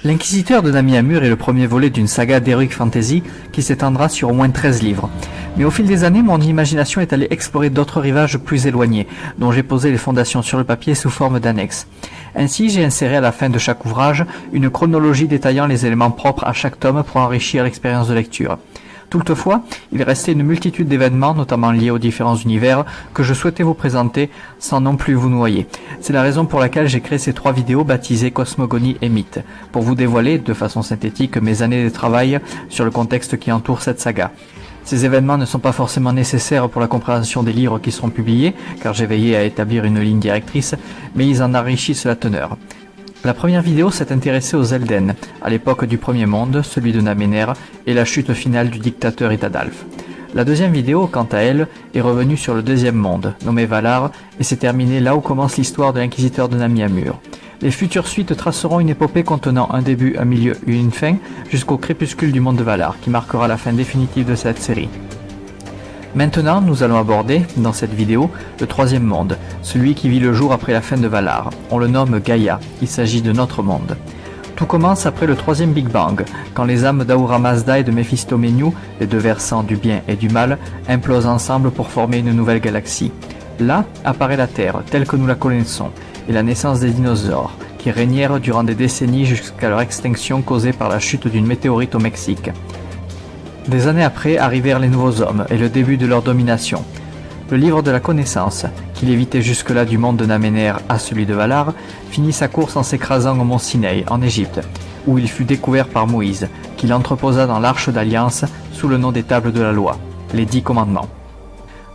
L'Inquisiteur de Nami-Amur est le premier volet d'une saga d'heroic fantasy qui s'étendra sur au moins 13 livres. Mais au fil des années, mon imagination est allée explorer d'autres rivages plus éloignés, dont j'ai posé les fondations sur le papier sous forme d'annexes. Ainsi, j'ai inséré à la fin de chaque ouvrage une chronologie détaillant les éléments propres à chaque tome pour enrichir l'expérience de lecture. Toutefois, il restait une multitude d'événements, notamment liés aux différents univers, que je souhaitais vous présenter sans non plus vous noyer. C'est la raison pour laquelle j'ai créé ces 3 vidéos baptisées Cosmogonie et Mythes, pour vous dévoiler, de façon synthétique, mes années de travail sur le contexte qui entoure cette saga. Ces événements ne sont pas forcément nécessaires pour la compréhension des livres qui seront publiés, car j'ai veillé à établir une ligne directrice, mais ils en enrichissent la teneur. La première vidéo s'est intéressée aux Elden, à l'époque du Premier Monde, celui de Namener, et la chute finale du dictateur Itadalf. La deuxième vidéo, quant à elle, est revenue sur le deuxième monde, nommé Valar, et s'est terminée là où commence l'histoire de l'Inquisiteur de Nami-Amur. Les futures suites traceront une épopée contenant un début, un milieu et une fin, jusqu'au crépuscule du monde de Valar, qui marquera la fin définitive de cette série. Maintenant, nous allons aborder, dans cette vidéo, le troisième monde, celui qui vit le jour après la fin de Valar. On le nomme Gaïa, il s'agit de notre monde. Tout commence après le troisième Big Bang, quand les âmes d'Ahura Mazda et de Mephistoméniou, les deux versants du bien et du mal, implosent ensemble pour former une nouvelle galaxie. Là apparaît la Terre, telle que nous la connaissons, et la naissance des dinosaures, qui régnèrent durant des décennies jusqu'à leur extinction causée par la chute d'une météorite au Mexique. Des années après arrivèrent les nouveaux hommes et le début de leur domination. Le livre de la connaissance, qui lévitait jusque-là du monde de Namener à celui de Valar, finit sa course en s'écrasant au mont Sinaï, en Égypte, où il fut découvert par Moïse, qui l'entreposa dans l'Arche d'Alliance sous le nom des Tables de la Loi, les 10 commandements.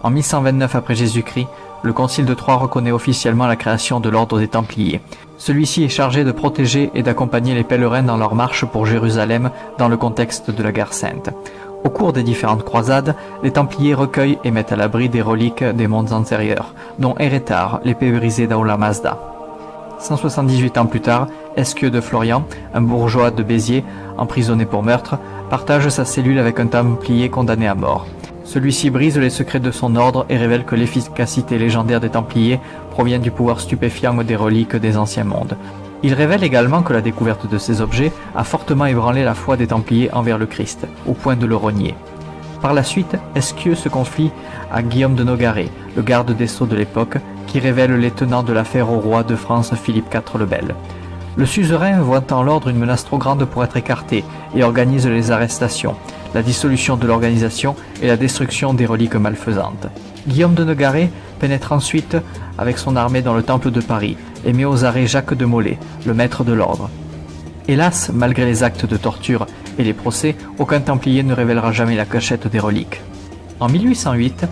En 1129 après Jésus-Christ, le Concile de Troyes reconnaît officiellement la création de l'ordre des Templiers. Celui-ci est chargé de protéger et d'accompagner les pèlerins dans leur marche pour Jérusalem dans le contexte de la guerre sainte. Au cours des différentes croisades, les Templiers recueillent et mettent à l'abri des reliques des mondes antérieurs, dont Eretar, l'épée brisée d'Ahura Mazda. 178 ans plus tard, Esquieu de Florian, un bourgeois de Béziers, emprisonné pour meurtre, partage sa cellule avec un Templier condamné à mort. Celui-ci brise les secrets de son ordre et révèle que l'efficacité légendaire des Templiers provient du pouvoir stupéfiant des reliques des anciens mondes. Il révèle également que la découverte de ces objets a fortement ébranlé la foi des Templiers envers le Christ, au point de le renier. Par la suite, Esquieu se confie à Guillaume de Nogaret, le garde des sceaux de l'époque, qui révèle les tenants de l'affaire au roi de France Philippe IV le Bel. Le suzerain voit en l'ordre une menace trop grande pour être écarté et organise les arrestations, la dissolution de l'organisation et la destruction des reliques malfaisantes. Guillaume de Nogaret pénètre ensuite avec son armée dans le temple de Paris et met aux arrêts Jacques de Molay, le maître de l'ordre. Hélas, malgré les actes de torture et les procès, aucun Templier ne révélera jamais la cachette des reliques. En 1808,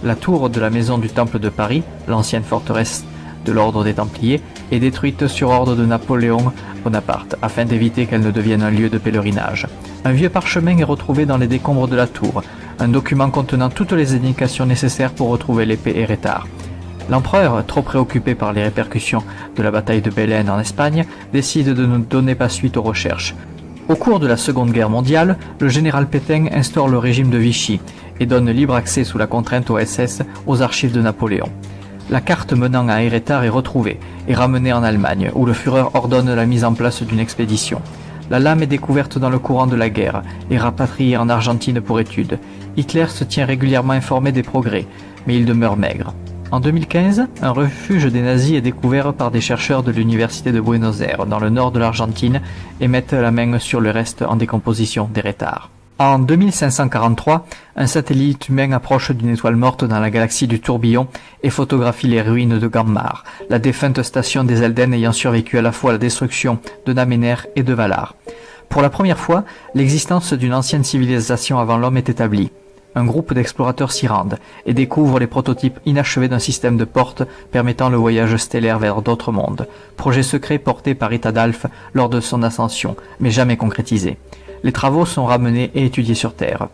la tour de la maison du Temple de Paris, l'ancienne forteresse de l'ordre des Templiers, est détruite sur ordre de Napoléon Bonaparte, afin d'éviter qu'elle ne devienne un lieu de pèlerinage. Un vieux parchemin est retrouvé dans les décombres de la tour, un document contenant toutes les indications nécessaires pour retrouver l'épée Eretar. L'empereur, trop préoccupé par les répercussions de la bataille de Belen en Espagne, décide de ne donner pas suite aux recherches. Au cours de la Seconde Guerre mondiale, le général Pétain instaure le régime de Vichy et donne libre accès sous la contrainte au SS aux archives de Napoléon. La carte menant à Eretar est retrouvée et ramenée en Allemagne, où le Führer ordonne la mise en place d'une expédition. La lame est découverte dans le courant de la guerre et rapatriée en Argentine pour étude. Hitler se tient régulièrement informé des progrès, mais il demeure maigre. En 2015, un refuge des nazis est découvert par des chercheurs de l'université de Buenos Aires, dans le nord de l'Argentine, et mettent la main sur le reste en décomposition d'Eretar. En 2543, un satellite humain approche d'une étoile morte dans la galaxie du Tourbillon et photographie les ruines de Gammar, la défunte station des Elden ayant survécu à la fois à la destruction de Namener et de Valar. Pour la première fois, l'existence d'une ancienne civilisation avant l'homme est établie. Un groupe d'explorateurs s'y rendent et découvrent les prototypes inachevés d'un système de portes permettant le voyage stellaire vers d'autres mondes, projet secret porté par Itadalf lors de son ascension, mais jamais concrétisé. Les travaux sont ramenés et étudiés sur Terre.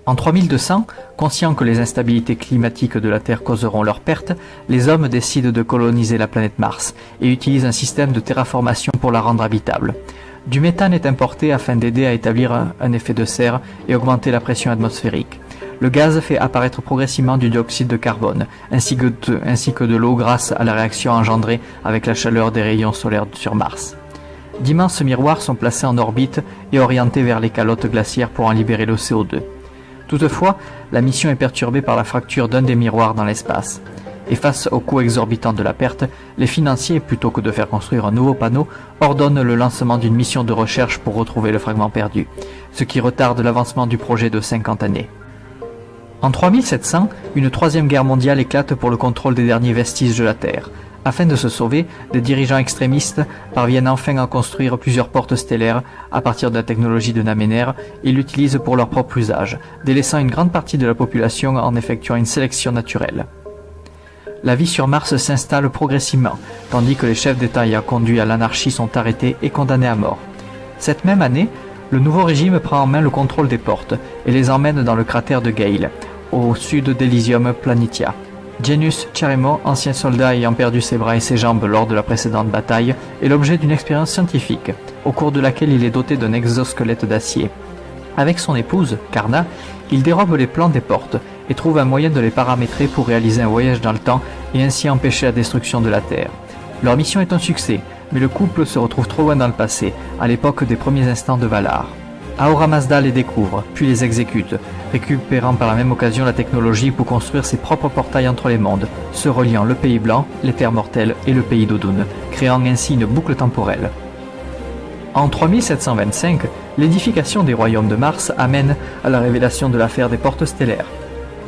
En 3200, conscients que les instabilités climatiques de la Terre causeront leur perte, les hommes décident de coloniser la planète Mars et utilisent un système de terraformation pour la rendre habitable. Du méthane est importé afin d'aider à établir un effet de serre et augmenter la pression atmosphérique. Le gaz fait apparaître progressivement du dioxyde de carbone, ainsi que de l'eau grâce à la réaction engendrée avec la chaleur des rayons solaires sur Mars. D'immenses miroirs sont placés en orbite et orientés vers les calottes glaciaires pour en libérer le CO2. Toutefois, la mission est perturbée par la fracture d'un des miroirs dans l'espace. Et face au coût exorbitant de la perte, les financiers, plutôt que de faire construire un nouveau panneau, ordonnent le lancement d'une mission de recherche pour retrouver le fragment perdu, ce qui retarde l'avancement du projet de 50 années. En 3700, une troisième guerre mondiale éclate pour le contrôle des derniers vestiges de la Terre. Afin de se sauver, des dirigeants extrémistes parviennent enfin à construire plusieurs portes stellaires à partir de la technologie de Namener et l'utilisent pour leur propre usage, délaissant une grande partie de la population en effectuant une sélection naturelle. La vie sur Mars s'installe progressivement, tandis que les chefs d'État ayant conduit à l'anarchie sont arrêtés et condamnés à mort. Cette même année, le nouveau régime prend en main le contrôle des portes et les emmène dans le cratère de Gale, au sud d'Elysium Planitia. Janus Charemo, ancien soldat ayant perdu ses bras et ses jambes lors de la précédente bataille, est l'objet d'une expérience scientifique, au cours de laquelle il est doté d'un exosquelette d'acier. Avec son épouse, Karna, il dérobe les plans des portes et trouve un moyen de les paramétrer pour réaliser un voyage dans le temps et ainsi empêcher la destruction de la Terre. Leur mission est un succès, mais le couple se retrouve trop loin dans le passé, à l'époque des premiers instants de Valar. Ahura Mazda les découvre, puis les exécute, récupérant par la même occasion la technologie pour construire ses propres portails entre les mondes, se reliant le Pays Blanc, les Terres Mortelles et le Pays d'Odun, créant ainsi une boucle temporelle. En 3725, l'édification des royaumes de Mars amène à la révélation de l'affaire des portes stellaires.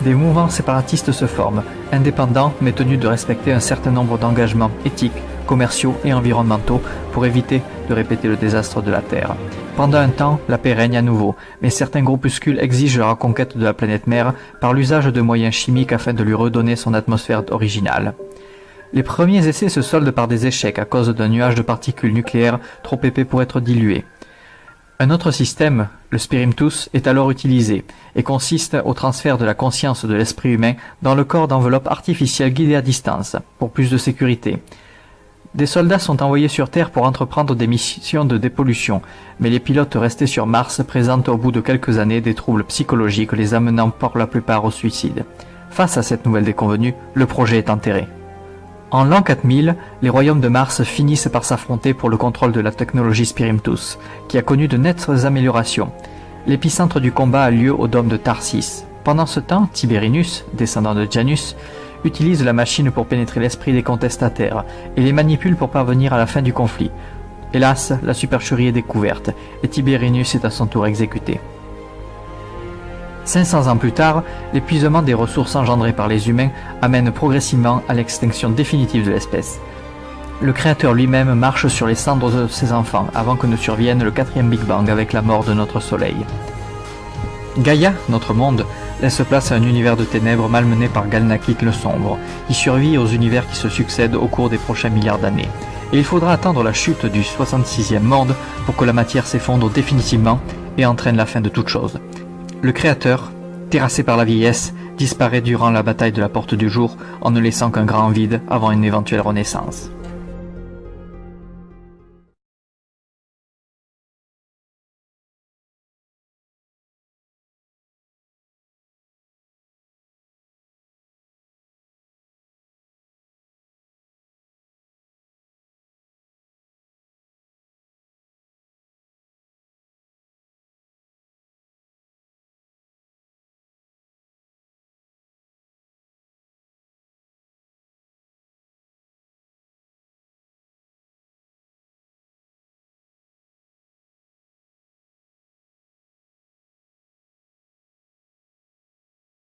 Des mouvements séparatistes se forment, indépendants mais tenus de respecter un certain nombre d'engagements éthiques, commerciaux et environnementaux pour éviter de répéter le désastre de la Terre. Pendant un temps, la paix règne à nouveau, mais certains groupuscules exigent la reconquête de la planète mère par l'usage de moyens chimiques afin de lui redonner son atmosphère originale. Les premiers essais se soldent par des échecs à cause d'un nuage de particules nucléaires trop épais pour être dilué. Un autre système, le Spiritus, est alors utilisé et consiste au transfert de la conscience de l'esprit humain dans le corps d'enveloppe artificielle guidée à distance, pour plus de sécurité. Des soldats sont envoyés sur Terre pour entreprendre des missions de dépollution, mais les pilotes restés sur Mars présentent au bout de quelques années des troubles psychologiques les amenant pour la plupart au suicide. Face à cette nouvelle déconvenue, le projet est enterré. En l'an 4000, les royaumes de Mars finissent par s'affronter pour le contrôle de la technologie Spiritus, qui a connu de nettes améliorations. L'épicentre du combat a lieu au dôme de Tarsis. Pendant ce temps, Tiberinus, descendant de Janus, utilise la machine pour pénétrer l'esprit des contestataires et les manipule pour parvenir à la fin du conflit. Hélas, la supercherie est découverte et Tiberinus est à son tour exécuté. 500 ans plus tard, l'épuisement des ressources engendrées par les humains amène progressivement à l'extinction définitive de l'espèce. Le Créateur lui-même marche sur les cendres de ses enfants avant que ne survienne le 4e Big Bang avec la mort de notre Soleil. Gaïa, notre monde, laisse place à un univers de ténèbres malmené par Galnakik le Sombre, qui survit aux univers qui se succèdent au cours des prochains milliards d'années. Et il faudra attendre la chute du 66e monde pour que la matière s'effondre définitivement et entraîne la fin de toute chose. Le Créateur, terrassé par la vieillesse, disparaît durant la bataille de la Porte du Jour en ne laissant qu'un grand vide avant une éventuelle renaissance.